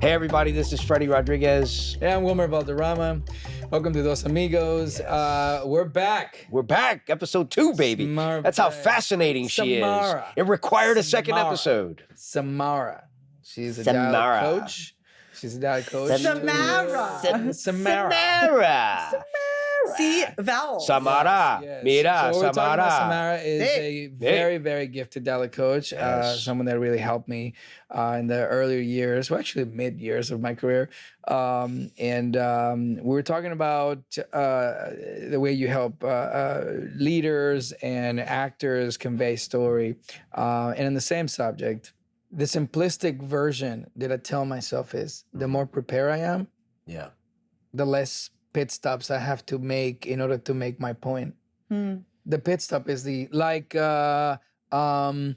Hey everybody, this is Freddy Rodriguez. Hey, I'm Wilmer Valderrama. Welcome to Dos Amigos. Yes. We're back. We're back, episode 2, baby. Samara That's how Bay. fascinating she is. Samara. It required a second Samara. episode. Samara. She's a Samara. dialect coach. She's a dialect coach. Samara. Samara. See, vowels. Samara. Yes. Mira, So what we're talking about, Samara. Samara is a very, very gifted dialect coach. Yes. Someone that really helped me in the earlier years, well, actually mid years of my career. We were talking about the way you help leaders and actors convey story. And in the same subject, the simplistic version that I tell myself is the more prepared I am, Yeah. the less pit stops I have to make in order to make my point. The pit stop is these are the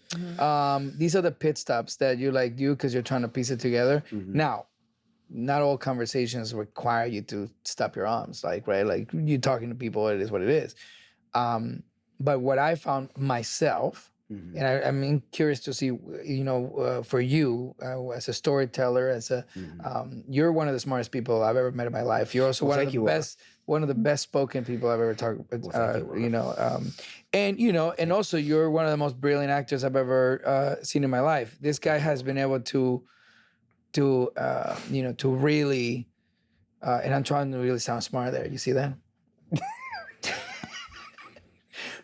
pit stops that you do because you're trying to piece it together. Now, not all conversations require you to stop your arms, right? Like you talking to people, it is what it is. But what I found myself, and I'm curious to see, for you as a storyteller, you're one of the smartest people I've ever met in my life. You're also one of the best spoken people I've ever talked with. And also you're one of the most brilliant actors I've ever seen in my life. This guy has been able to really, and I'm trying to really sound smart there. You see that?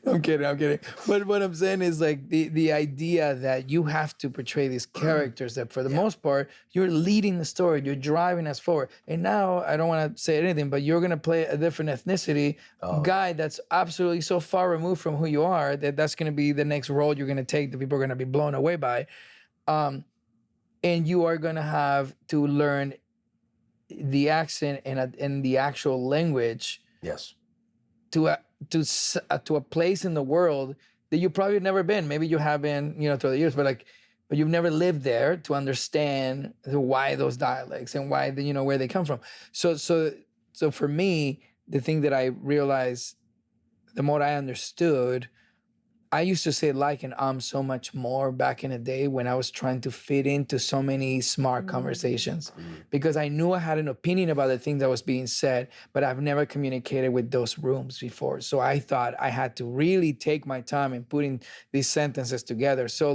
I'm kidding. But what I'm saying is the idea that you have to portray these characters that for the most part, you're leading the story, you're driving us forward. And now, I don't want to say anything, but you're going to play a different ethnicity guy that's absolutely so far removed from who you are that's going to be the next role you're going to take that people are going to be blown away by. And you are going to have to learn the accent and the actual language. Yes. To a place in the world that you've probably never been. Maybe you have been, through the years, but you've never lived there to understand why those dialects and why where they come from. So for me, the thing that I realized, the more I understood, I used to say and so much more back in the day when I was trying to fit into so many smart conversations, because I knew I had an opinion about the thing that was being said, but I've never communicated with those rooms before. So I thought I had to really take my time in putting these sentences together. So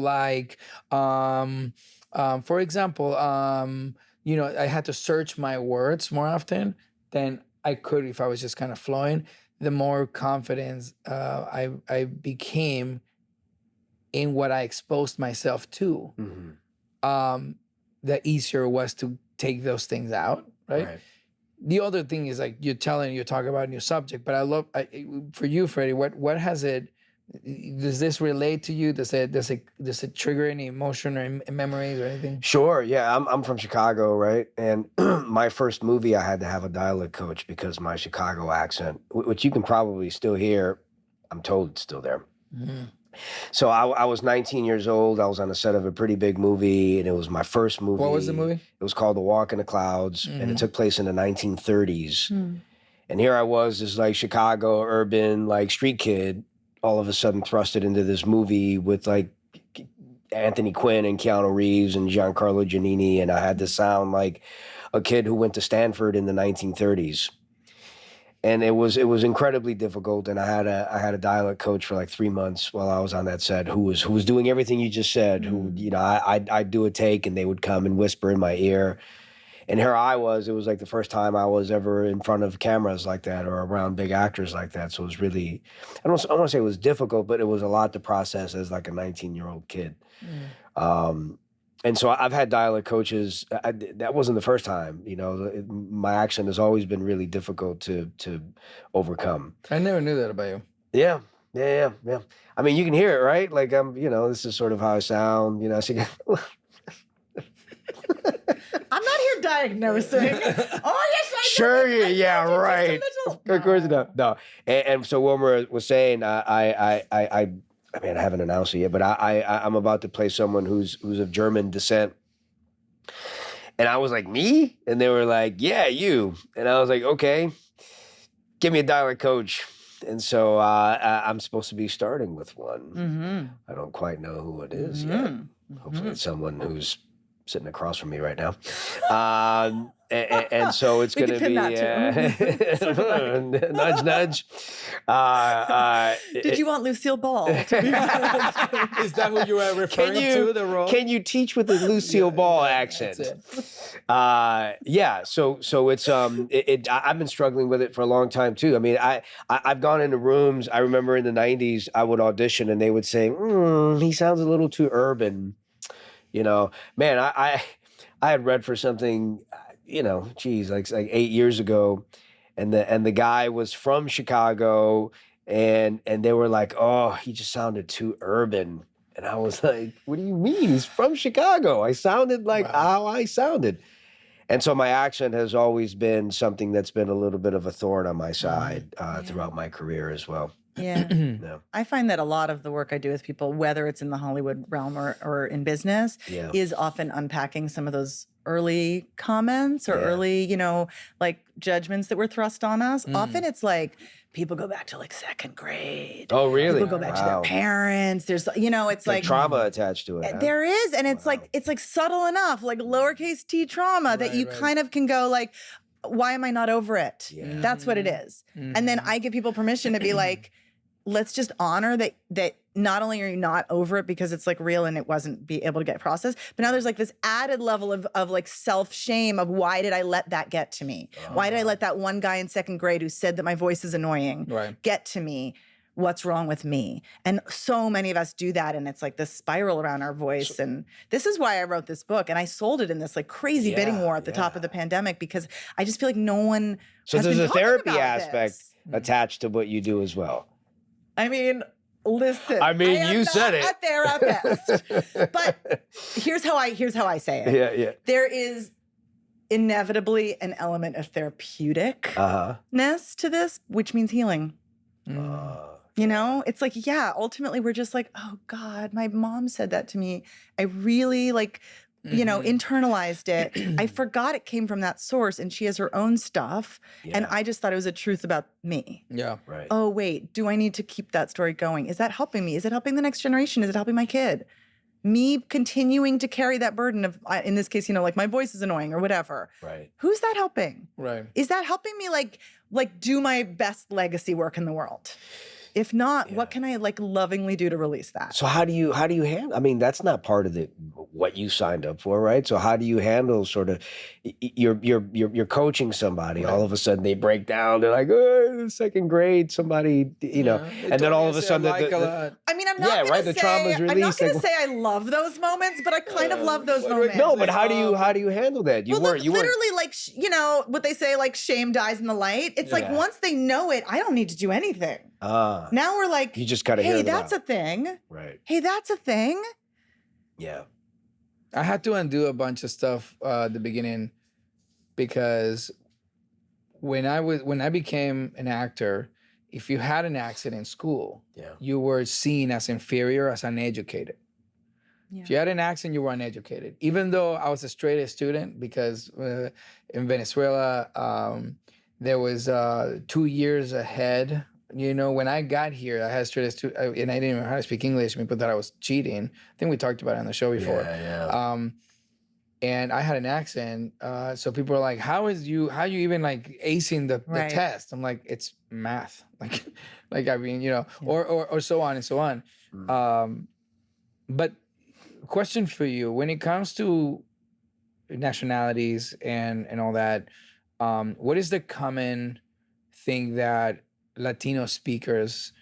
for example, I had to search my words more often than I could if I was just kind of flowing. The more confidence I became in what I exposed myself to, the easier it was to take those things out, right? The other thing is you're talking about a new subject, but I love, for you, Freddy, what has it, does this relate to you? Does it trigger any emotion or memories or anything? Sure, yeah. I'm from Chicago, right? And my first movie, I had to have a dialect coach because my Chicago accent, which you can probably still hear, I'm told it's still there. So I was 19 years old. I was on the set of a pretty big movie, and it was my first movie. What was the movie? It was called The Walk in the Clouds, and it took place in the 1930s. And here I was, this Chicago urban street kid, all of a sudden thrusted into this movie with Anthony Quinn and Keanu Reeves and Giancarlo Giannini, and I had to sound like a kid who went to Stanford in the 1930s. And it was incredibly difficult, and I had a dialect coach for 3 months while I was on that set who was doing everything you just said. Who I'd do a take, and they would come and whisper in my ear. And here I was. It was the first time I was ever in front of cameras like that or around big actors like that. So it was really, I don't want to say it was difficult, but it was a lot to process as a 19-year-old kid. And so I've had dialect coaches. That wasn't the first time. My accent has always been really difficult to overcome. I never knew that about you. Yeah. I mean, you can hear it, right? This is sort of how I sound. I'm not here diagnosing. Oh, yes, I Sure, yeah, right. Of course not. No. And so Wilmer was saying, I haven't announced it yet, but I'm about to play someone who's of German descent. And I was like, me? And they were like, yeah, you. And I was like, okay, give me a dialect coach. And so I'm supposed to be starting with one. I don't quite know who it is yet. Hopefully it's someone who's sitting across from me right now. And so it's We going to could be pin that nudge, nudge. Did you want Lucille Ball to be Is that who you were referring to, the role? Can you teach with the Lucille Ball accent? Yeah. So it's I've been struggling with it for a long time too. I mean, I've gone into rooms. I remember in the '90s, I would audition and they would say, "He sounds a little too urban." You know, man, I had read for something, geez, like 8 years ago, and the guy was from Chicago, and they were like, "Oh, he just sounded too urban." And I was like, "What do you mean? He's from Chicago. I sounded like how I sounded." And so my accent has always been something that's been a little bit of a thorn on my side throughout my career as well. Yeah. Yeah. I find that a lot of the work I do with people, whether it's in the Hollywood realm or in business, is often unpacking some of those early comments or early, like judgments that were thrust on us. Often it's like people go back to like second grade. Oh, really? People go back to their parents. There's, it's like trauma attached to it. Huh? There is. And it's like subtle enough, like lowercase t trauma that you kind of can go like, why am I not over it? Yeah. That's what it is. And then I give people permission to be like, let's just honor that not only are you not over it because it's like real and it wasn't be able to get processed, but now there's like this added level of like self-shame of why did I let that get to me? Why did I let that one guy in second grade who said that my voice is annoying get to me? What's wrong with me? And so many of us do that, and it's like this spiral around our voice. And this is why I wrote this book, and I sold it in this like crazy bidding war at the top of the pandemic because I just feel like no one has there's been a talking therapy about aspect attached to what you do as well. I mean, listen. I mean, you said it. A therapist, but here's how I say it. Yeah. There is inevitably an element of therapeuticness to this, which means healing. It's like, ultimately we're just like, oh God, my mom said that to me. I really like, internalized it. I forgot it came from that source and she has her own stuff. And I just thought it was a truth about me. Yeah. Right. Oh, wait, do I need to keep that story going? Is that helping me? Is it helping the next generation? Is it helping my kid? Me continuing to carry that burden of, in this case, like my voice is annoying or whatever. Right. Who's that helping? Right. Is that helping me like do my best legacy work in the world? If not, what can I like lovingly do to release that? So how do you handle? I mean, that's not part of what you signed up for, right? So how do you handle sort of you're coaching somebody, all of a sudden they break down, they're like, oh, second grade, somebody, and then all of a sudden I mean, I'm not gonna the say, trauma's I'm not released. gonna say I love those moments, but I kind of love those moments. No, but how do you handle that? You weren't literally like what they say, like shame dies in the light. It's like once they know it, I don't need to do anything. Now we're like, you just gotta hear hey, them that's out. a thing. Right. Hey, that's a thing. Yeah. I had to undo a bunch of stuff at the beginning because when I became an actor, if you had an accent in school, you were seen as inferior, as uneducated. If you had an accent, you were uneducated. Even though I was a straight A student, because in Venezuela, there was 2 years ahead. When I got here, I had straight A student, and I didn't even know how to speak English. People thought I was cheating. I think we talked about it on the show before. Yeah. Yeah. And I had an accent, so people were like, "How you even like acing the test?" I'm like, "It's math." Like I mean, or so on and so on. But question for you: when it comes to nationalities and all that, what is the common thing that Latino speakers,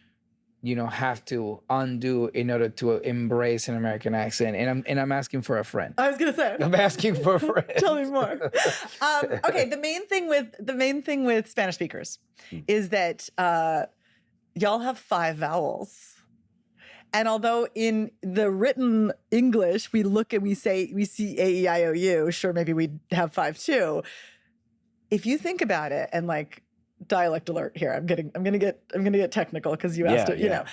have to undo in order to embrace an American accent? And I'm asking for a friend. I was gonna say. I'm asking for a friend. Tell me more. Okay, the main thing with Spanish speakers is that y'all have 5 vowels. And although in the written English we see A-E-I-O-U, sure, maybe we have 5 too. If you think about it, and like dialect alert here, I'm gonna get technical because you asked it.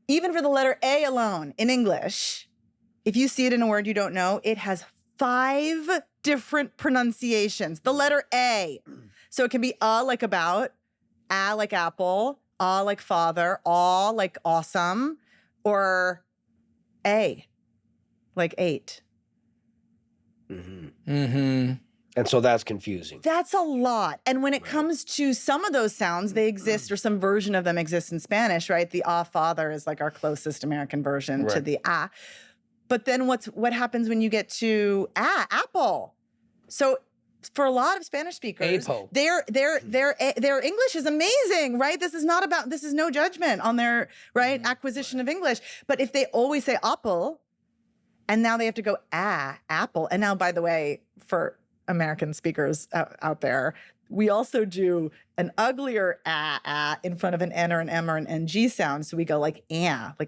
Even for the letter A alone in English, if you see it in a word you don't know, it has 5 different pronunciations. The letter A, so it can be like about, a like apple, like father, aw like awesome, or A like 8. And so that's confusing. That's a lot. And when it comes to some of those sounds, they exist, or some version of them exists in Spanish, right? The father is like our closest American version to the But then what happens when you get to apple? So for a lot of Spanish speakers, Apo. their English is amazing, right? This is no judgment on their acquisition of English. But if they always say apple, and now they have to go apple. And now, by the way, for American speakers out there, we also do an uglier in front of an N or an M or an NG sound. So we go like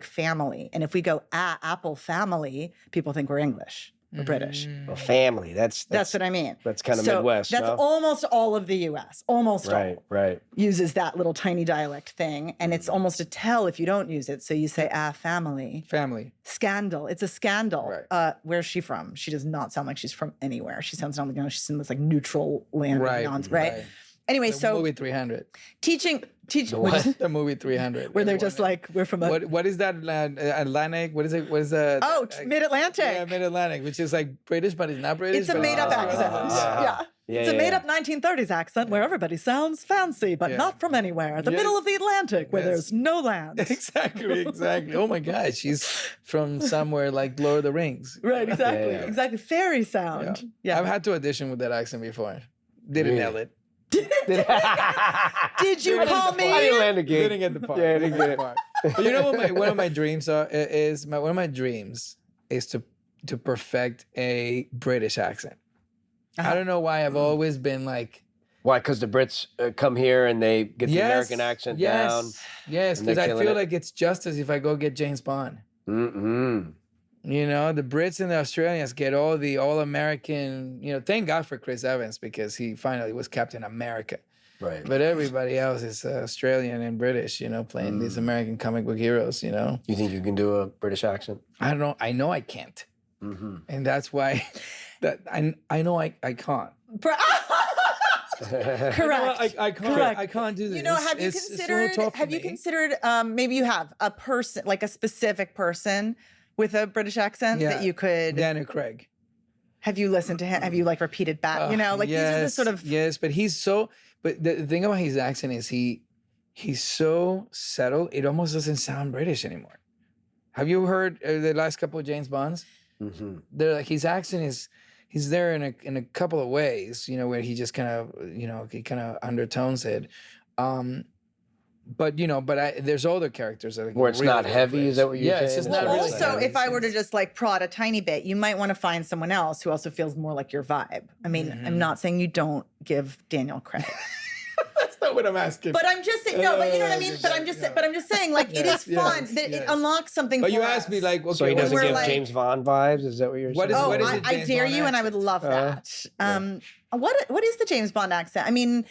family. And if we go apple family, people think we're English. We're British. Well, family. That's what I mean. That's kind of So Midwest. that's almost all of the U.S. Almost all. Right. Uses that little tiny dialect thing, and it's almost a tell if you don't use it. So you say family. Family. Scandal. It's a scandal. Right. Where's she from? She does not sound like she's from anywhere. She sounds like she's in this like neutral land. Right. Anyway, The movie 300. teaching. What? The movie 300. Where they're just like, we're from What is that Atlantic? What is it? What is that? Oh, Mid-Atlantic. Yeah, Mid-Atlantic, which is like British, but it's not British. It's a but made-up accent. It's a made-up 1930s accent where everybody sounds fancy, but not from anywhere. The middle of the Atlantic where there's no land. Exactly. Oh my God, she's from somewhere like Lord of the Rings. Right, exactly. Fairy sound. Yeah. I've had to audition with that accent before. Didn't nail it. Did you call me? I didn't land a gig. Didn't get the part. Yeah, I didn't get it. But you know what? One of my dreams is to perfect a British accent. I don't know why I've always been like. Why? Because the Brits come here and they get the American accent down. Yes, because I feel like it's just as if I go get James Bond. You know, the Brits and the Australians get all the all-American, thank God for Chris Evans because he finally was Captain America. Right. But everybody else is Australian and British, playing these American comic book heroes, You think you can do a British accent? I don't know. I know I can't. And that's why I know I can't. Correct. I can't. Correct. I can't do this. Have you considered maybe you have a person, like a specific person with a British accent that you could. Daniel Craig. Have you listened to him? Have you like repeated back? These are the sort of. Yes, but he's so. But the thing about his accent is he's so settled. It almost doesn't sound British anymore. Have you heard the last couple of James Bonds? They're like his accent is. He's there in a couple of ways, where he just kind of, he kind of undertones it. But there's other characters that are where it's really not heavy. Is that what you're saying? It's just Well, not really also, heavy. if I were to just like prod a tiny bit, you might want to find someone else who also feels more like your vibe. I mean, I'm not saying you don't give Daniel Craig. That's not what I'm asking. But I'm just saying, no, but you know what I mean? But I'm just saying, like, it is fun. It unlocks something But for you us. asked me, like, okay, So he doesn't we're give like- James Bond vibes? Is that what you're saying? What is it, I James dare Bond you, and I would accent? love that. What is the James Bond accent? I mean,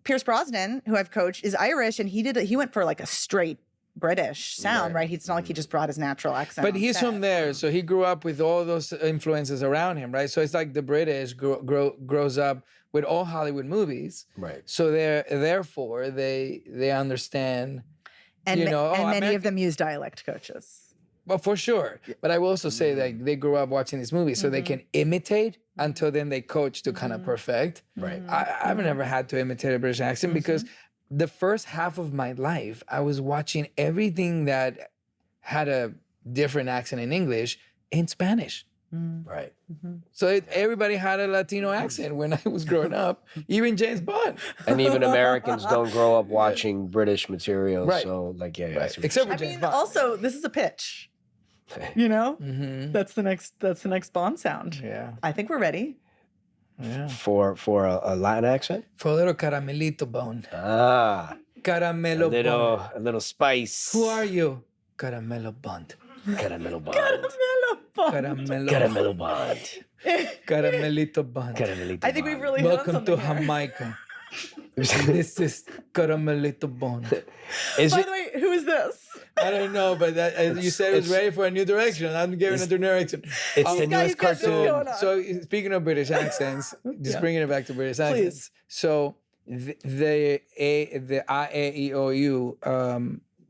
Pierce Brosnan, who I've coached, is Irish, and he went for like a straight British sound, right? It's not like he just brought his natural accent. But on he's set. from there, so he grew up with all those influences around him, right? So it's like the British grows up with all Hollywood movies, Right. so therefore they understand, and many American- of them use dialect coaches. Well, for sure. But I will also say that they grew up watching these movies, so they can imitate until then they coach to kind of perfect. Right. I've never had to imitate a British accent because the first half of my life, I was watching everything that had a different accent in English in Spanish. Right. So everybody had a Latino accent when I was growing up, even James Bond. And even Americans don't grow up watching British material. Right. So, like, yeah. I see what you're Except for I James mean, Bond. also, this is a pitch. That's the next Bond sound. Yeah. I think we're ready. Yeah. for a Latin accent. For a little caramelito bone. Ah, Caramelo bone. a little spice. Who are you? Caramelo bond. Caramelo bond. Caramelo. Caramelo bond. Caramelito bond. Caramelito I think we've bond. really hit on Welcome something to here. Jamaica. This is Caramelito bond. Is By it? the way, who is this? I don't know, but you said it was ready for a new direction. I'm giving a new direction. It's the He's newest got this cartoon. going on. So speaking of British accents, just bringing it back to British accents. So the I-A-E-O-U,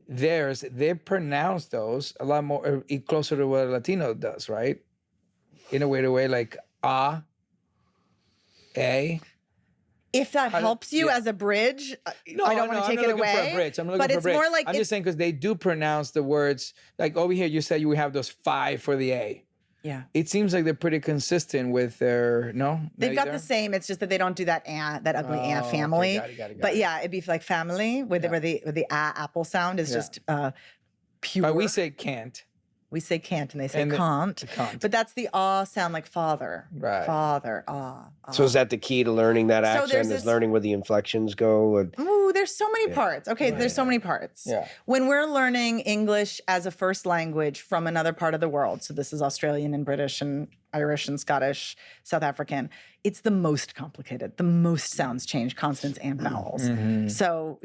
theirs, they pronounce those a lot more closer to what a Latino does, right? In a weird way, like A. If that helps you as a bridge, I don't want to take it away. I'm looking for a bridge. But it's more like I'm just saying because they do pronounce the words like over here. You said you have those 5 for the A. Yeah. It seems like they're pretty consistent with their They've got the same. It's just that they don't do that that ugly family. Okay, got it. But yeah, it'd be like family where the apple sound is just pure. But we say can't. We say can't and they say can't. But that's the sound like father. Right. Father, So is that the key to learning that accent? Is learning where the inflections go? Ooh, there's so many parts. Okay, there's so many parts. Yeah. When we're learning English as a first language from another part of the world, so this is Australian and British and Irish and Scottish, South African, it's the most complicated. The most sounds change, consonants and vowels. So,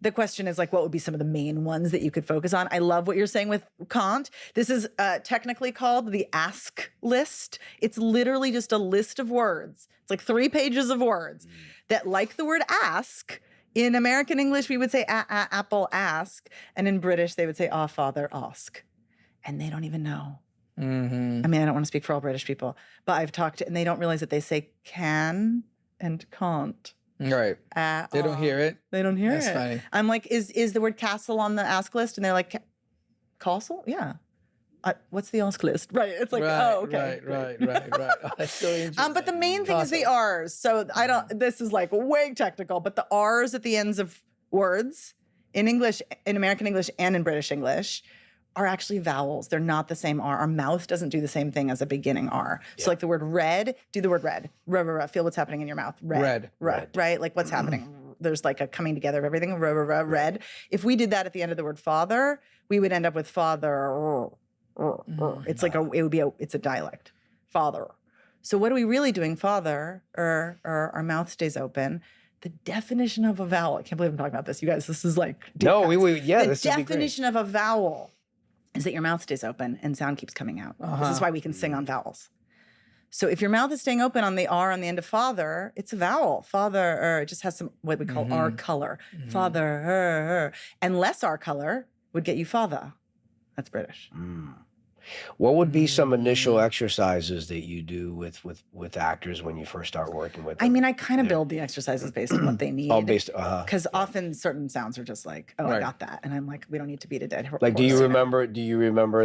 the question is like, what would be some of the main ones that you could focus on? I love what you're saying with can't. This is technically called the ask list. It's literally just a list of words. It's like 3 pages of words that, like the word ask, in American English, we would say apple ask. And in British, they would say father ask. And they don't even know. I mean, I don't want to speak for all British people, but I've talked to, and they don't realize that they say can and can't. Right. They don't hear it. They don't hear it. That's funny. I'm like, is the word castle on the ask list? And they're like, castle? Yeah. What's the ask list? Right. It's like, okay. Right. Oh, that's so interesting. But the main thing is the R's. So this is like way technical, but the R's at the ends of words in English, in American English and in British English are actually vowels. They're not the same R. Our mouth doesn't do the same thing as a beginning R. So like the word red, do the word red. Feel what's happening in your mouth. Red. Right? Like what's happening? There's like a coming together of everything. Red. If we did that at the end of the word father, we would end up with father. It's like it's a dialect. Father. So what are we really doing? Father, our mouth stays open. The definition of a vowel, I can't believe I'm talking about this. You guys, this is like deep cuts. The definition of a vowel is that your mouth stays open and sound keeps coming out. This is why we can sing on vowels. So if your mouth is staying open on the R on the end of father, it's a vowel. Father, it just has some what we call R color. Father, and less R color would get you father. That's British. What would be some initial exercises that you do with actors when you first start working with them? I mean, I kind of build the exercises based on what they need. Because often certain sounds are just like, I got that. And I'm like, we don't need to beat a dead horse. Like, do you remember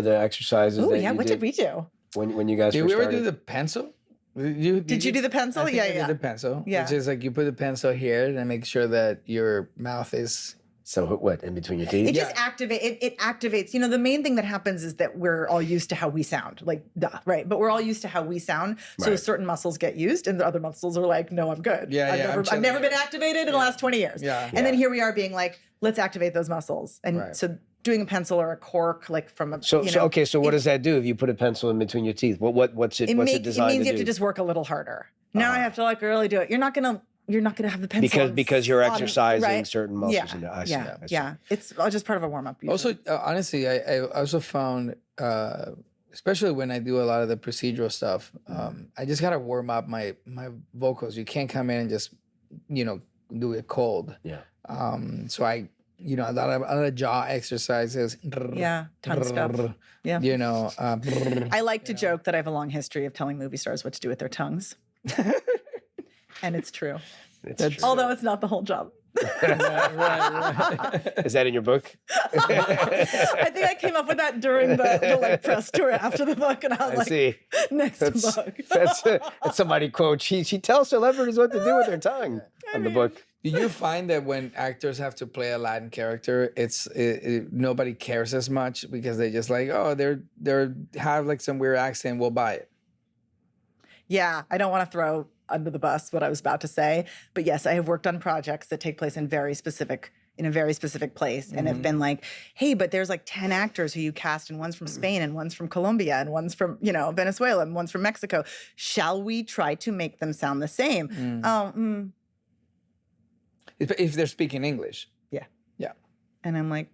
the exercises that you what did we do? When you guys did first we ever started? do the pencil? Did you do the pencil? I did the pencil. Yeah. Which is like you put the pencil here and make sure that your mouth is... So what, in between your teeth? It just activates. The main thing that happens is that we're all used to how we sound. Like, right? But we're all used to how we sound. So certain muscles get used and the other muscles are like, no, I'm good. I've never been activated in the last 20 years. And then here we are being like, let's activate those muscles. And so doing a pencil or a cork, like from a, So what does that do if you put a pencil in between your teeth? What's it designed to do? It means you have to just work a little harder. Now I have to like really do it. You're not gonna have the pencil because you're exercising certain muscles. Yeah. It's just part of a warm up. Also, honestly, I also found, especially when I do a lot of the procedural stuff, I just gotta warm up my vocals. You can't come in and just do it cold. Yeah. So I. A lot of jaw exercises. Tongue stuff. Yeah. I like to joke that I have a long history of telling movie stars what to do with their tongues. And it's true. Although it's not the whole job. Right. Is that in your book? I think I came up with that during the press tour after the book, and I was next book. That's somebody quote. She tells celebrities what to do with their tongue on the book. Do you find that when actors have to play a Latin character, nobody cares as much because they just like, they have like some weird accent, we'll buy it. Yeah, I don't want to throw under the bus what I was about to say, but yes, I have worked on projects that take place in a very specific place and have been like, hey, but there's like 10 actors who you cast and one's from Spain and one's from Colombia and one's from, Venezuela and one's from Mexico. Shall we try to make them sound the same? If they're speaking English. Yeah. Yeah. And I'm like...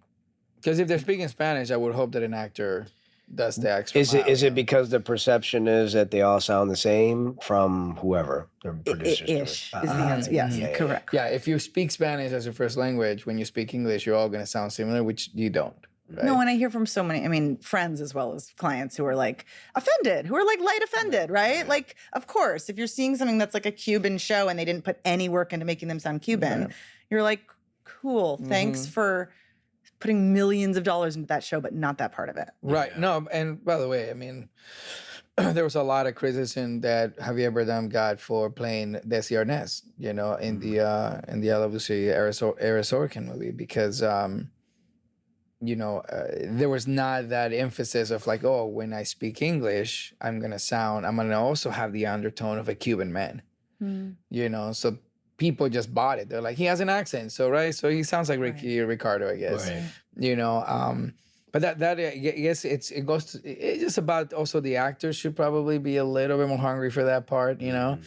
Because if they're speaking Spanish, I would hope that an actor does the extra Is it because the perception is that they all sound the same from whoever the producers? Ish is the answer. Yes, correct. Yeah, if you speak Spanish as your first language, when you speak English, you're all going to sound similar, which you don't. Right? No, and I hear from so many, I mean, friends as well as clients who are like offended, who are like light offended, right? Like, of course, if you're seeing something that's like a Cuban show and they didn't put any work into making them sound Cuban, you're like, cool, thanks for putting millions of dollars into that show, but not that part of it. Right. Yeah. No, and by the way, I mean, there was a lot of criticism that Javier Bardem got for playing Desi Arnaz, you know, in the LWC Era Sorkin movie, because you know, there was not that emphasis of like, oh, when I speak English, I'm gonna also have the undertone of a Cuban man, you know. So people just bought it. They're like, he has an accent, so so he sounds like Ricky Ricardo, I guess, you know. But that I guess it's just about also the actors should probably be a little bit more hungry for that part, you know.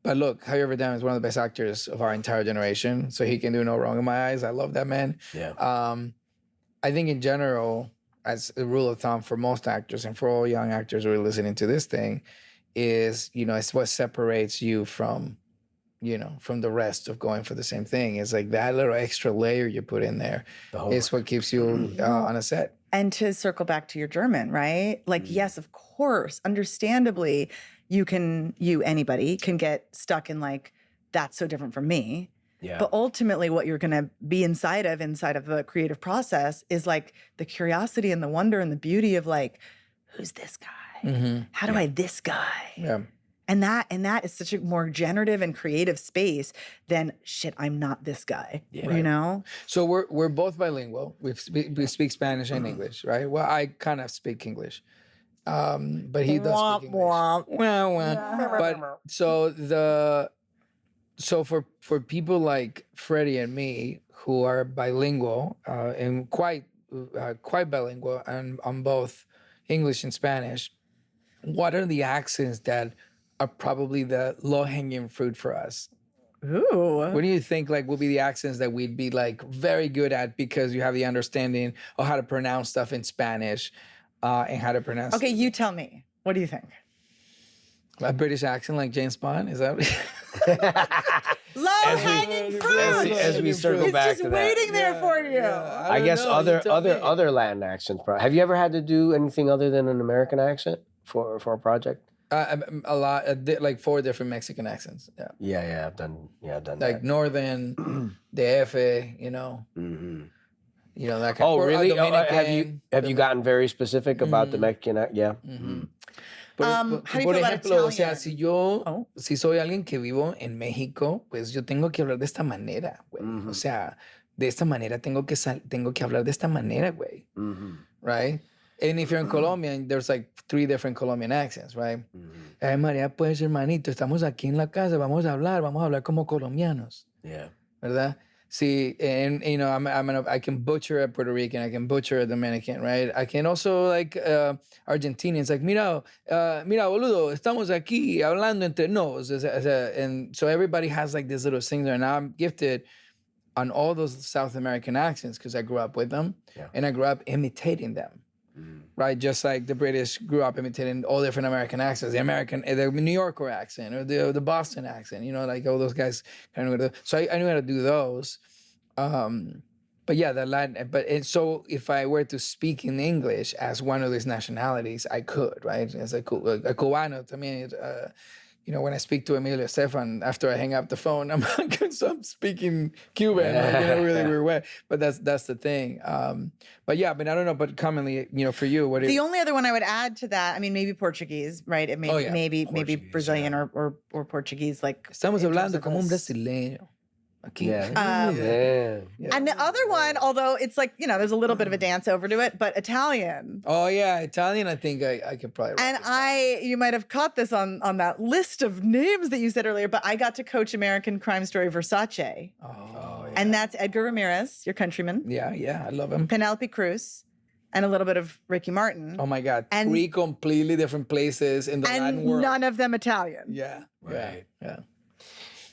But look, Javier Bardem is one of the best actors of our entire generation, so he can do no wrong in my eyes. I love that man. Yeah. I think in general, as a rule of thumb for most actors and for all young actors who are listening to this thing, is, you know, it's what separates you from, you know, from the rest of going for the same thing. It's like that little extra layer you put in there is what keeps you on a set. And to circle back to your German, right? Like, yes, of course, understandably, anybody can get stuck in like, that's so different from me. Yeah. But ultimately what you're going to be inside of the creative process is like the curiosity and the wonder and the beauty of like, who's this guy? How do I this guy? Yeah. And that is such a more generative and creative space than shit, I'm not this guy, you know? So we're both bilingual. We speak Spanish and English, right? Well, I kind of speak English. But he does speak English. But so for people like Freddy and me who are bilingual and quite bilingual and on both English and Spanish, what are the accents that are probably the low-hanging fruit for us? Ooh. What do you think like will be the accents that we'd be like very good at because you have the understanding of how to pronounce stuff in Spanish and how to pronounce Okay, you tell me. What do you think? a British accent like James Bond? Is that Low-hanging fruit. as we circle It's back just to that. waiting there for you. I guess other Latin accents. Have you ever had to do anything other than an American accent for a project? a lot, like 4 different Mexican accents. Yeah. Yeah, I've done Like that. Northern, DF, you know. You know that kind Oh, of really? Dominican, Have you gotten very specific about the Mexican? Yeah. How do you por feel about ejemplo, o sea, Italian? si soy alguien que vivo en México, pues yo tengo que hablar de esta manera, güey. O sea, de esta manera tengo que hablar de esta manera, güey. Right? And if you're in Colombia, there's like 3 different Colombian accents, right? Ay, María, pues, hermanito, estamos aquí en la casa, vamos a hablar como colombianos. Yeah. ¿Verdad? See, and you know, I can butcher a Puerto Rican, I can butcher a Dominican, right? I can also like Argentinians, like, mira, boludo, estamos aquí hablando entre nos. And so everybody has like this little thing there. And I'm gifted on all those South American accents because I grew up with them and I grew up imitating them. Right, just like the British grew up imitating all different American accents, the New Yorker accent or the Boston accent, you know, like all those guys kind of. So I knew how to do those. But yeah, the Latin. So if I were to speak in English as one of these nationalities, I could, right? As a Cubano, también. You know, when I speak to Emilio Estefan, after I hang up the phone, I'm speaking Cuban, like, in a really weird way. But that's the thing. But yeah, I don't know. But commonly, you know, for you, The only other one I would add to that, I mean, maybe Portuguese, right? It may, maybe Brazilian or Portuguese, like. Estamos hablando como un brasileño. Aquí. And the other one, although it's like, you know, there's a little bit of a dance over to it, but Italian. Oh yeah, Italian. I think I could probably. And you might have caught this on that list of names that you said earlier, but I got to coach American Crime Story Versace. Oh, yeah. And that's Edgar Ramirez, your countryman. Yeah, I love him. Penelope Cruz, and a little bit of Ricky Martin. Oh my God, 3 completely different places in the Latin world. And none of them Italian. Yeah, right.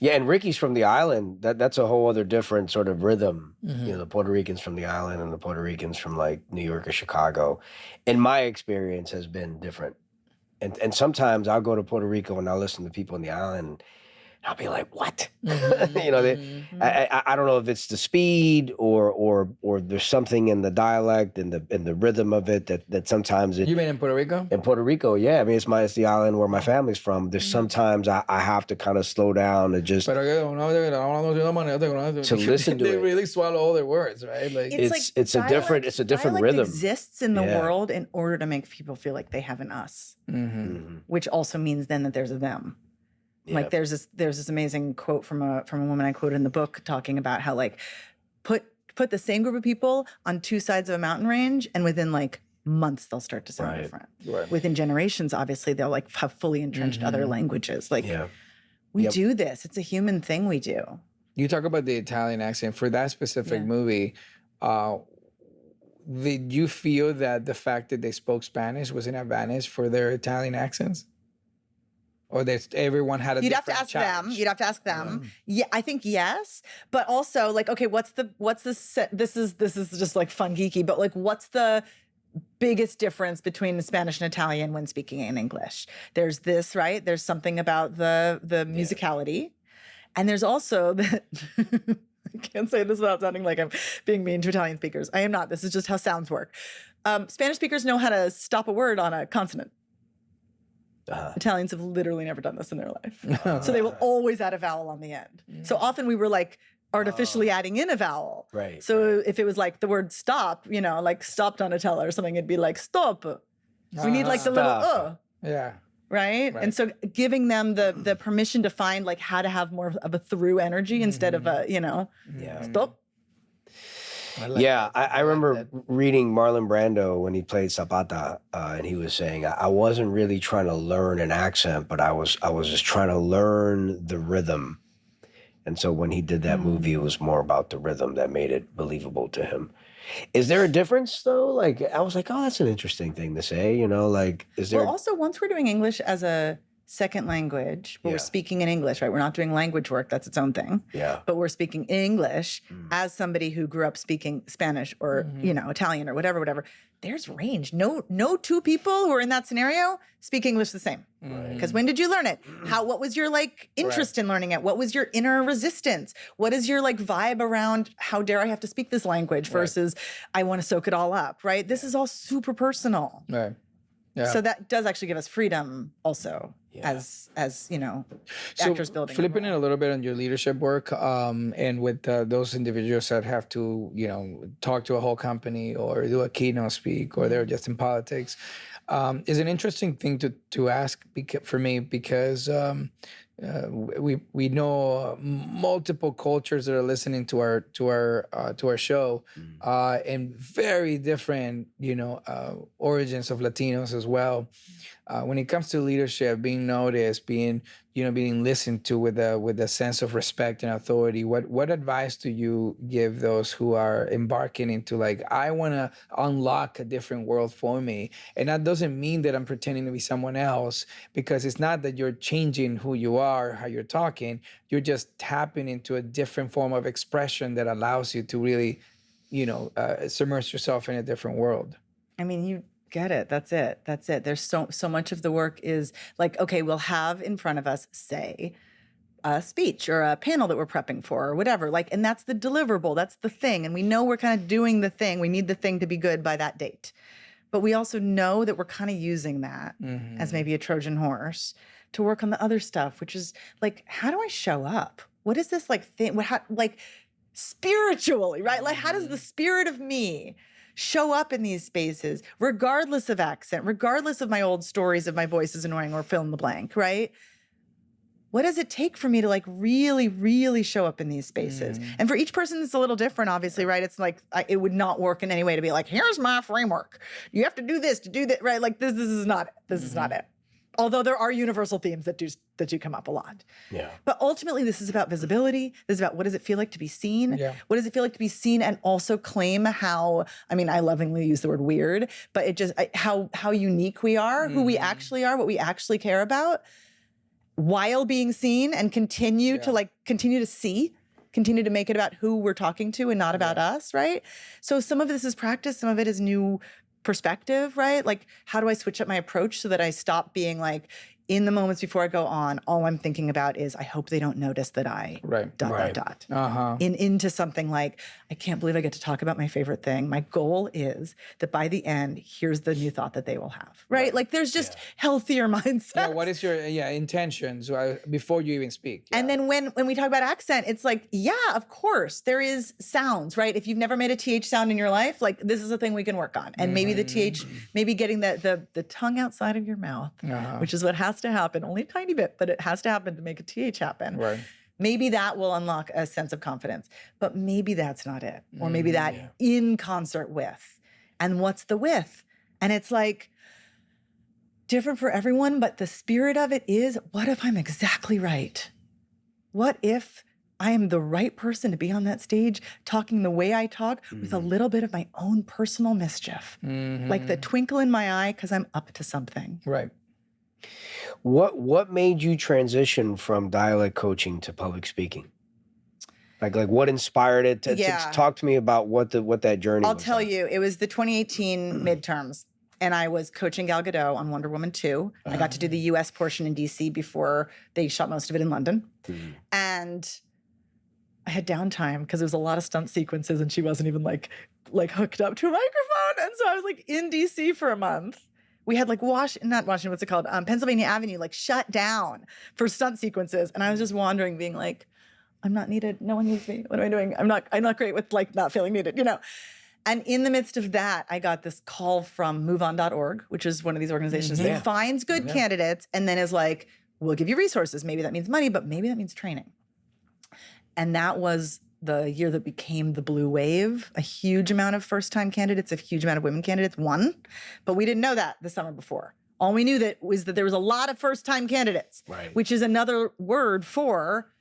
Yeah, and Ricky's from the island. That's a whole other different sort of rhythm. You know, the Puerto Ricans from the island and the Puerto Ricans from like New York or Chicago. And my experience has been different. And sometimes I'll go to Puerto Rico and I'll listen to people in the island I'll be like, what? You know, I don't know if it's the speed or there's something in the dialect and the rhythm of it that sometimes it. You been in Puerto Rico? In Puerto Rico, yeah. I mean, it's the island where my family's from. There's sometimes I have to kind of slow down and just to listen to they it. really swallow all their words, right? Like It's a different dialect rhythm. Exists in the world in order to make people feel like they have an us, which also means then that there's a them. Yeah. Like there's this amazing quote from a woman I quoted in the book talking about how like put the same group of people on two sides of a mountain range, and within like months they'll start to sound different. Right. Within generations, obviously they'll like have fully entrenched other languages. Like we do this. It's a human thing we do. You talk about the Italian accent for that specific movie. Did you feel that the fact that they spoke Spanish was an advantage for their Italian accents? Or that everyone had a You'd have different to ask challenge? them. You'd have to ask them. Yeah, I think yes, but also like, okay, what's the this is just like fun geeky, but like, what's the biggest difference between Spanish and Italian when speaking in English? There's this, right? There's something about the musicality, and there's also that. I can't say this without sounding like I'm being mean to Italian speakers. I am not. This is just how sounds work. Spanish speakers know how to stop a word on a consonant. Italians have literally never done this in their life. So they will always add a vowel on the end. So often we were like artificially adding in a vowel. Right. So if it was like the word stop, you know, like stopped on a teller or something, it'd be like stop. We need like the little Yeah. right? And so giving them the permission to find like how to have more of a through energy instead of a, you know, stop. I remember reading Marlon Brando when he played Zapata, and he was saying, I wasn't really trying to learn an accent, but I was just trying to learn the rhythm. And so when he did that movie, it was more about the rhythm that made it believable to him. Is there a difference though? Like, I was like, oh, that's an interesting thing to say, you know, like, is there? Well, also once we're doing English as a second language, but we're speaking in English, right? We're not doing language work. That's its own thing. Yeah. But we're speaking in English as somebody who grew up speaking Spanish or, you know, Italian or whatever. There's range. No two people who are in that scenario speak English the same. Because when did you learn it? What was your like interest in learning it? What was your inner resistance? What is your like vibe around how dare I have to speak this language versus I want to soak it all up, right? This is all super personal. Right. Yeah. So that does actually give us freedom also as you know, actors building. Flipping it a little bit on your leadership work, and with those individuals that have to, you know, talk to a whole company or do a keynote speak, or they're just in politics, is an interesting thing to ask for me because we know multiple cultures that are listening to our show, and very different, you know, origins of Latinos as well. When it comes to leadership, being noticed, being listened to with a sense of respect and authority, what advice do you give those who are embarking into like, I want to unlock a different world for me? And that doesn't mean that I'm pretending to be someone else, because it's not that you're changing who you are, how you're talking. You're just tapping into a different form of expression that allows you to really, you know, submerge yourself in a different world. I mean, you get it. That's it. There's so much of the work is like, okay, we'll have in front of us, say, a speech or a panel that we're prepping for or whatever. Like, and that's the deliverable. That's the thing. And we know we're kind of doing the thing. We need the thing to be good by that date. But we also know that we're kind of using that as maybe a Trojan horse to work on the other stuff, which is like, how do I show up? What is this like thing? Like spiritually, right? Like, how does the spirit of me show up in these spaces, regardless of accent, regardless of my old stories of my voice is annoying or fill in the blank, right? What does it take for me to like really, really show up in these spaces? And for each person, it's a little different, obviously, right? It's like, it would not work in any way to be like, here's my framework. You have to do this to do that, right? Like this is not it. This is not it. Although there are universal themes that do come up a lot. Yeah. But ultimately, this is about visibility. This is about what does it feel like to be seen? Yeah. What does it feel like to be seen and also claim how, I mean, I lovingly use the word weird, but it just, how unique we are, who we actually are, what we actually care about, while being seen, and continue to see, continue to make it about who we're talking to and not about us, right? So some of this is practice, some of it is new perspective, right? Like, how do I switch up my approach so that I stop being like, in the moments before I go on, all I'm thinking about is I hope they don't notice that I ... into something like, I can't believe I get to talk about my favorite thing. My goal is that by the end, here's the new thought that they will have, right? Like there's just healthier mindsets. Yeah, what is your intentions before you even speak? Yeah. And then when we talk about accent, it's like, yeah, of course, there is sounds, right? If you've never made a TH sound in your life, like this is a thing we can work on. And maybe the TH, maybe getting the tongue outside of your mouth, which is what has to happen, only a tiny bit, but it has to happen to make a TH happen. Right. Maybe that will unlock a sense of confidence, but maybe that's not it. Or maybe that in concert with. And what's the with? And it's like different for everyone, but the spirit of it is, what if I'm exactly right? What if I am the right person to be on that stage talking the way I talk with a little bit of my own personal mischief? Like the twinkle in my eye because I'm up to something. Right. What made you transition from dialect coaching to public speaking? Like what inspired it? To talk to me about what that journey was. I'll tell you, it was the 2018 midterms, and I was coaching Gal Gadot on Wonder Woman 2. I got to do the US portion in DC before they shot most of it in London. And I had downtime because there was a lot of stunt sequences and she wasn't even like hooked up to a microphone. And so I was like in DC for a month. We had like not Washington, what's it called? Pennsylvania Avenue, like shut down for stunt sequences. And I was just wandering being like, I'm not needed. No one needs me. What am I doing? I'm not great with like not feeling needed, you know? And in the midst of that, I got this call from moveon.org, which is one of these organizations that finds good candidates and then is like, we'll give you resources. Maybe that means money, but maybe that means training. And that was the year that became the blue wave. A huge amount of first-time candidates, a huge amount of women candidates won. But we didn't know that the summer before. All we knew was that there was a lot of first-time candidates, which is another word for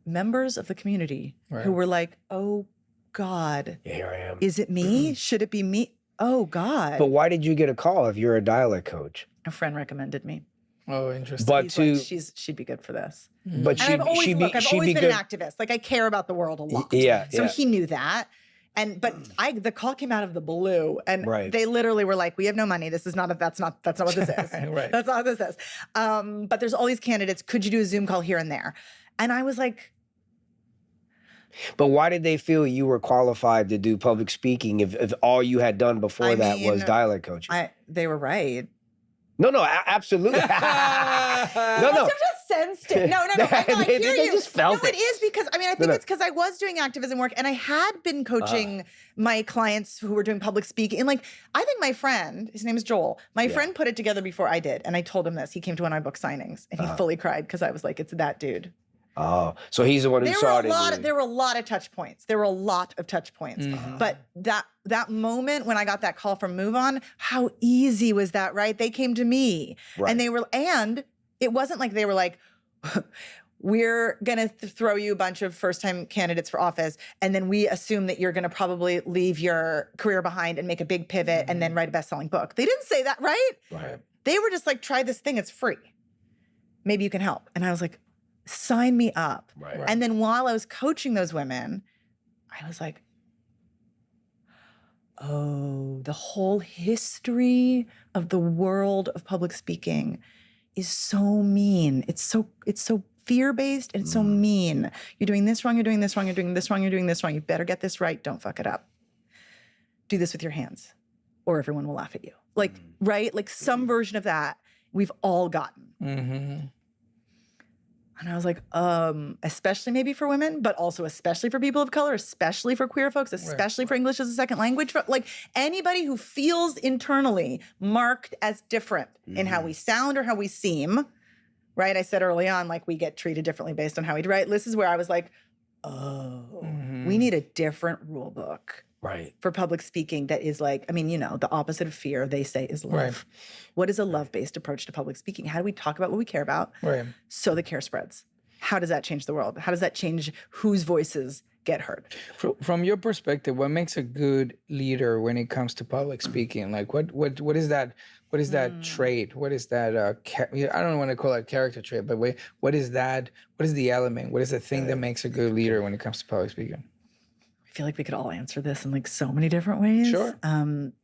members of the community who were like, oh, God. Here I am. Is it me? Should it be me? Oh, God. But why did you get a call if you're a dialect coach? A friend recommended me. Oh, interesting. But He's like, she'd be good for this. But and I've always been an activist. Like I care about the world a lot. So he knew that. But the call came out of the blue, and they literally were like, "We have no money. This is not. That's not what this is. That's not what this is." But there's all these candidates. Could you do a Zoom call here and there? And I was like, but why did they feel you were qualified to do public speaking if all you had done before that was dialect coaching? They were right. No, absolutely. No. Just sensed it. No. I hear they you. just felt it. It is because I think it's because I was doing activism work and I had been coaching my clients who were doing public speaking. And like, I think my friend, his name is Joel. My friend put it together before I did, and I told him this. He came to one of my book signings, and he fully cried because I was like, "It's that dude." Oh, so he's the one who saw it. There were a lot of touch points. But that moment when I got that call from MoveOn, how easy was that, right? They came to me, and it wasn't like they were like, we're gonna throw you a bunch of first-time candidates for office, and then we assume that you're gonna probably leave your career behind and make a big pivot and then write a best-selling book. They didn't say that, right? They were just like, try this thing, it's free. Maybe you can help. And I was like, sign me up. And then while I was coaching those women, I was like, oh, the whole history of the world of public speaking is so mean. It's so fear-based and it's so mean. You're doing this wrong, you're doing this wrong, you're doing this wrong, you're doing this wrong. You better get this right. Don't fuck it up. Do this with your hands or everyone will laugh at you. Like, right? Like some version of that we've all gotten. And I was like, especially maybe for women, but also especially for people of color, especially for queer folks, especially for English as a second language. Like anybody who feels internally marked as different in how we sound or how we seem, right? I said early on, like we get treated differently based on how we write. This is where I was like, oh, we need a different rule book. For public speaking that is like, the opposite of fear, they say, is love. What is a love-based approach to public speaking? How do we talk about what we care about so the care spreads? How does that change the world? How does that change whose voices get heard? From your perspective, what makes a good leader when it comes to public speaking? Like what is that? What is that trait? What is that? I don't want to call it character trait, but what is that? What is the element? What is the thing that makes a good leader when it comes to public speaking? I feel like we could all answer this in like so many different ways. Sure.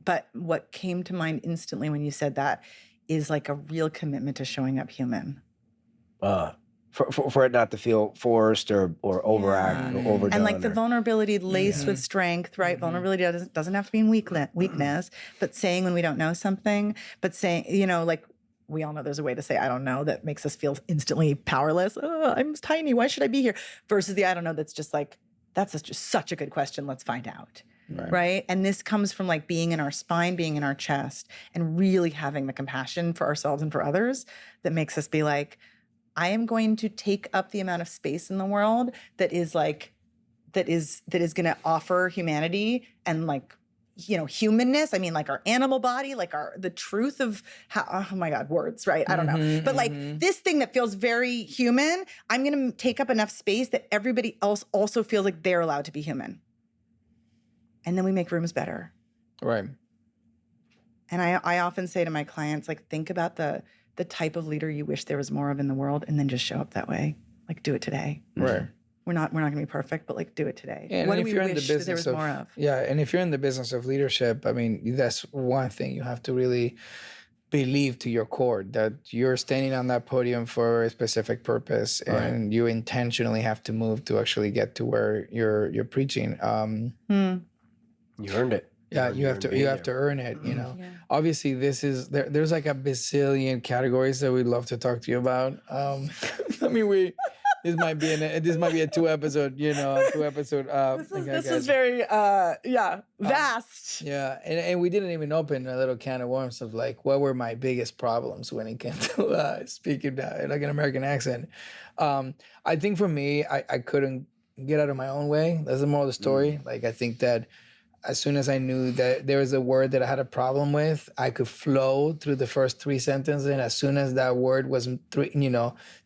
But what came to mind instantly when you said that is like a real commitment to showing up human. For it not to feel forced or overact or overdone. And like the vulnerability laced with strength, right? Vulnerability doesn't have to mean weakness, but saying when we don't know something, but saying, you know, like we all know there's a way to say, I don't know, that makes us feel instantly powerless. Oh, I'm tiny. Why should I be here? Versus the I don't know that's just like, that's just such a good question. Let's find out. Right. And this comes from like being in our spine, being in our chest, and really having the compassion for ourselves and for others that makes us be like, I am going to take up the amount of space in the world that is like, that is going to offer humanity and like, you know, humanness. I mean, like our animal body, like the truth of how, oh my God, words, right? I don't know. But like this thing that feels very human, I'm going to take up enough space that everybody else also feels like they're allowed to be human. And then we make rooms better. Right. And I often say to my clients, like, think about the type of leader you wish there was more of in the world, and then just show up that way. Like, do it today. Right. We're not gonna be perfect, but like, do it today. And what do if we you're in the wish that business there was more of? Yeah, and if you're in the business of leadership, I mean, that's one thing you have to really believe to your core that you're standing on that podium for a specific purpose, and you intentionally have to move to actually get to where you're preaching. You earned it. Yeah, you have to earn it, you know. Obviously there's like a bazillion categories that we'd love to talk to you about. I mean, this might be a 2-episode, you know, This is very vast. Yeah, and we didn't even open a little can of worms of like what were my biggest problems when it came to speaking like an American accent. I think for me, I couldn't get out of my own way. That's the moral of the story. Like I think that as soon as I knew that there was a word that I had a problem with, I could flow through the first 3 sentences. And as soon as that word was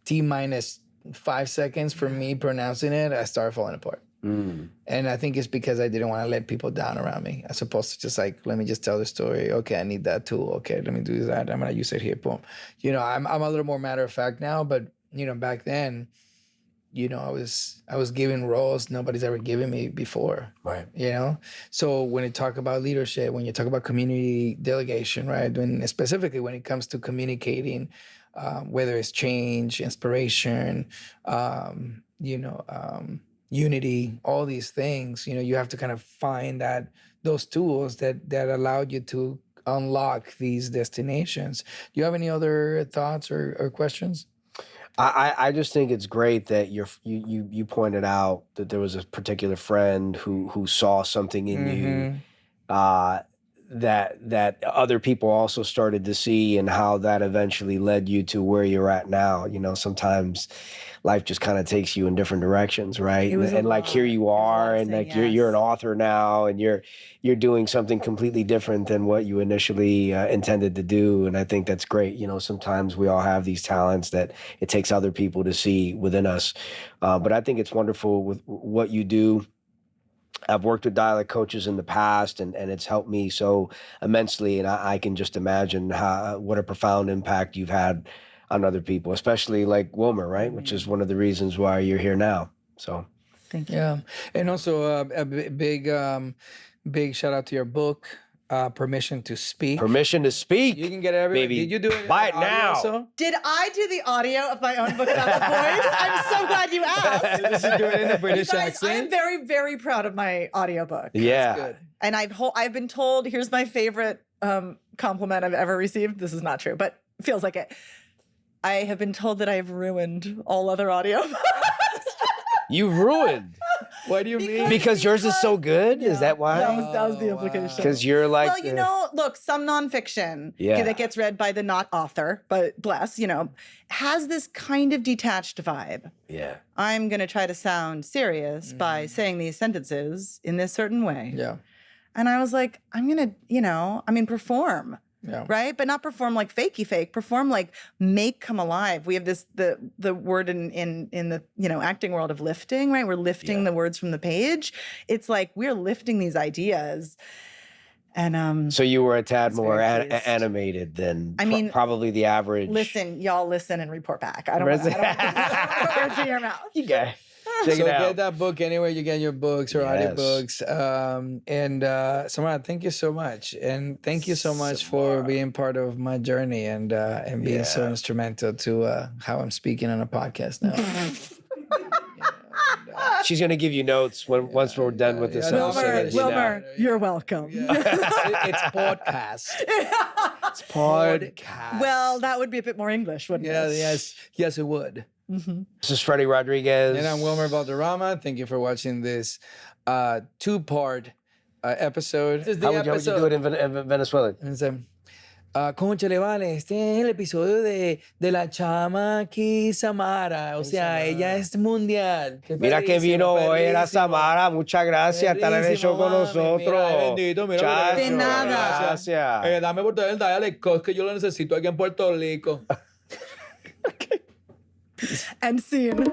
T minus 5 seconds for me pronouncing it, I started falling apart. And I think it's because I didn't want to let people down around me, as opposed to just like, let me just tell the story. Okay, I need that tool. Okay, let me do that. I'm gonna use it here. Boom. You know, I'm a little more matter of fact now, but you know, back then, you know, I was given roles nobody's ever given me before. Right. You know? So when you talk about leadership, when you talk about community delegation, right? Specifically when it comes to communicating, whether it's change, inspiration, unity, all these things, you know, you have to kind of find those tools that allowed you to unlock these destinations. Do you have any other thoughts or questions? I just think it's great that you pointed out that there was a particular friend who saw something in you that other people also started to see, and how that eventually led you to where you're at now. You know, sometimes life just kind of takes you in different directions, right? And like here you are, and like you're an author now, and you're doing something completely different than what you initially intended to do. And I think that's great. You know, sometimes we all have these talents that it takes other people to see within us. But I think it's wonderful with what you do. I've worked with dialect coaches in the past, and it's helped me so immensely. And I can just imagine what a profound impact you've had on other people, especially like Wilmer, right? Which is one of the reasons why you're here now. So thank you. Yeah. And also a big shout out to your book, Permission to Speak. Permission to Speak. You can get it everywhere. Baby. Did you do it? Buy it now. Also? Did I do the audio of my own book about the voice? I'm so glad you asked. Did you do it in a British accent? I am very, very proud of my audiobook. Yeah. That's good. And I've been told, here's my favorite compliment I've ever received. This is not true, but feels like it. I have been told that I've ruined all other audio. You've ruined. What do you mean? Because yours is so good? Is that why? That was the implication. Because you're like... Well, you know, look, some nonfiction that gets read by the not author, but bless, you know, has this kind of detached vibe. Yeah. I'm going to try to sound serious by saying these sentences in this certain way. Yeah. And I was like, I'm going to, perform. Yeah. Right? But not perform like fakey fake, perform like make come alive. We have the word in the, acting world of lifting, right? We're lifting the words from the page. It's like we're lifting these ideas. And so you were a tad more animated than probably the average. Listen, y'all listen and report back. I don't want to put words in your mouth. You guys. Check So it out. get that book anywhere you get your books or Yes. audiobooks. Samara, thank you so much. And thank you so much for being part of my journey and being so instrumental to how I'm speaking on a podcast now. She's gonna give you notes once we're done with this no, episode. as you know. Wilmer, you're welcome. It's podcast. It's podcast. Well, that would be a bit more English, wouldn't Yeah, it? yes, it would. This is Freddy Rodriguez. And I'm Wilmer Valderrama. Thank you for watching this two-part episode. This is the How would you do it in Venezuelan? Cónchale, vale, este es el episodio de la chama aquí, Samara. O sea, ella es mundial. Mira que vino hoy la Samara. Muchas gracias. Estar en el show con nosotros. Mira, bendito, mira, Chacho, De nada. Gracias. Dame por traer el dialect coach que yo lo necesito aquí en Puerto Rico. And scene.